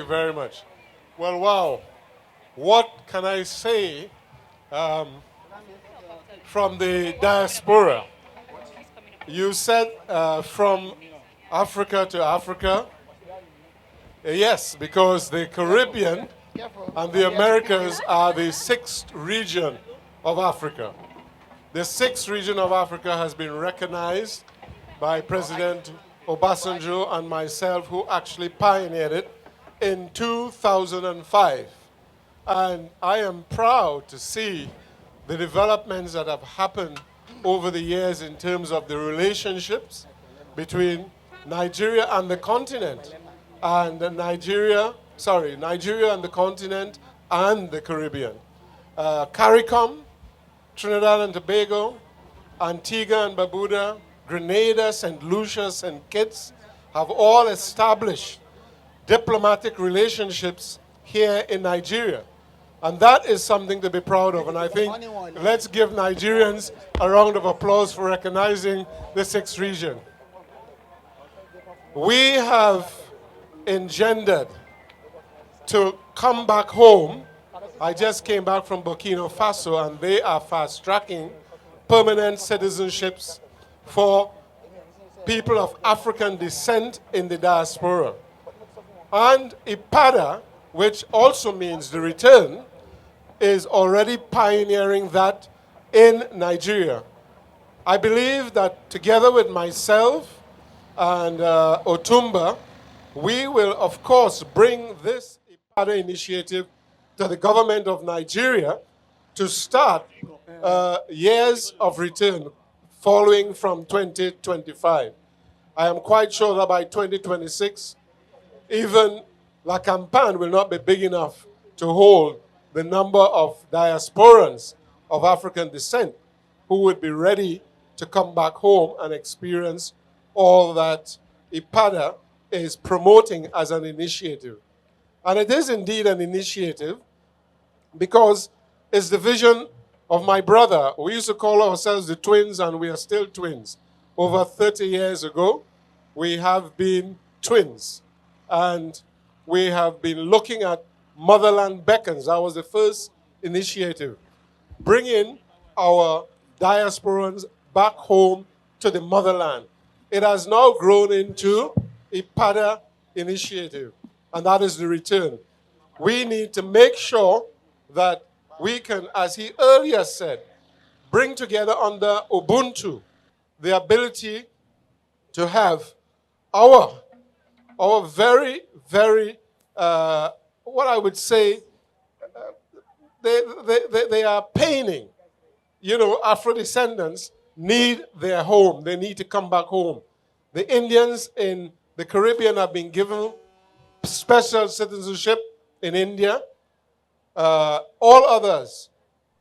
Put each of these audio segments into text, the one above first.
very much. Well, wow. What can I say um, from the diaspora? You said from Africa to Africa. Yes, because the Caribbean and the Americas are the sixth region of Africa. The sixth region of Africa has been recognized by President Obasanjo and myself, who actually pioneered it in 2005. And I am proud to see the developments that have happened over the years in terms of the relationships between Nigeria and the continent, and Nigeria and the continent and the Caribbean. CARICOM, Trinidad and Tobago, Antigua and Barbuda, Grenada, St. Lucia, St. Kitts have all established diplomatic relationships here in Nigeria. And that is something to be proud of. And I think let's give Nigerians a round of applause for recognizing the sixth region. We have engendered to come back home. I just came back from Burkina Faso, and they are fast-tracking permanent citizenships for people of African descent in the diaspora. And Ipada, which also means the return, is already pioneering that in Nigeria. I believe that together with myself and Otumba, we will, of course, bring this Ipada initiative to the government of Nigeria to start years of return following from 2025. I am quite sure that by 2026, even La Campagne will not be big enough to hold the number of diasporans of African descent who would be ready to come back home and experience all that Ipada is promoting as an initiative. And it is indeed an initiative because it's the vision of my brother. We used to call ourselves the twins, and we are still twins. Over 30 years ago, we have been twins. And we have been looking at Motherland Beckons. That was the first initiative, bringing our diasporans back home to the motherland. It has now grown into Ipada initiative, and that is the return. We need to make sure that we can, as he earlier said, bring together under Ubuntu the ability to have our very, very, what I would say, they are painting. You know, Afro-descendants need their home. They need to come back home. The Indians in the Caribbean have been given special citizenship in India. All others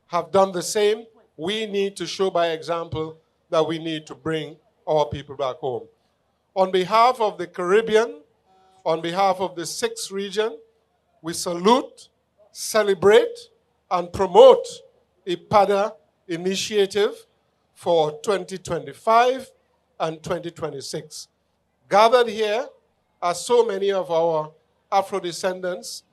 have done the same. We need to show by example that we need to bring our people back home. On behalf of the Caribbean, on behalf of the sixth region, we salute, celebrate, and promote Ipada initiative for 2025 and 2026. Gathered here are so many of our Afro-descendants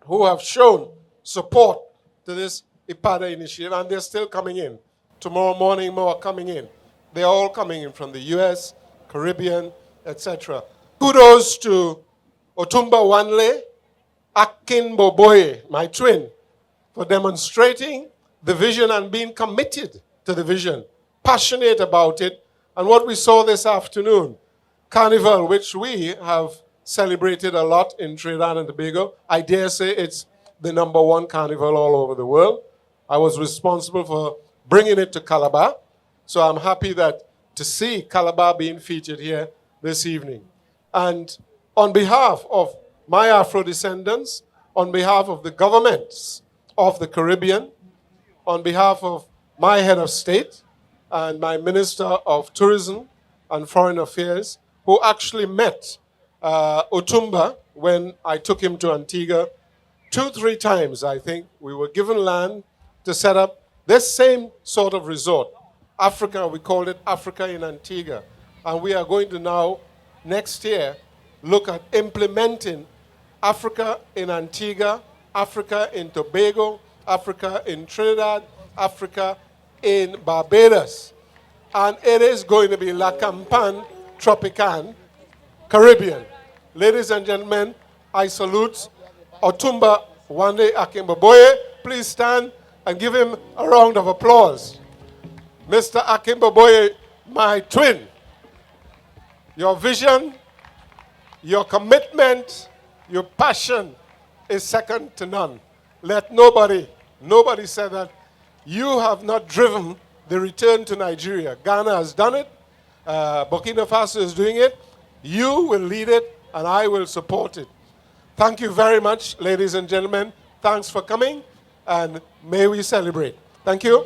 who have shown support to this Ipada initiative, and they're still coming in. Tomorrow morning, more are coming in. They're all coming in from the US, Caribbean, etc. Kudos to Otumba Wanle, Akin Boboye, my twin, for demonstrating the vision and being committed to the vision, passionate about it. And what we saw this afternoon, Carnival, which we have celebrated a lot in Trinidad and Tobago. I dare say it's the #1 carnival all over the world. I was responsible for bringing it to Calabar. So I'm happy to see Calabar being featured here this evening. And on behalf of my Afro-descendants, on behalf of the governments of the Caribbean, on behalf of my head of state and my Minister of Tourism and Foreign Affairs, who actually met Otumba when I took him to Antigua 2-3 times, I think. We were given land to set up this same sort of resort. Africa, we called it Africa in Antigua. And we are going to now, next year, look at implementing Africa in Antigua, Africa in Tobago, Africa in Trinidad, Africa in Barbados. And it is going to be La Campagne Tropicana Caribbean. Ladies and gentlemen, I salute Otumba Wande Akimboboye. Please stand and give him a round of applause. Mr. Akimboboye, my twin, your vision, your commitment, your passion is second to none. Let nobody say that you have not driven the return to Nigeria. Ghana has done it. Burkina Faso is doing it. You will lead it, and I will support it. Thank you very much, ladies and gentlemen. Thanks for coming, and may we celebrate. Thank you.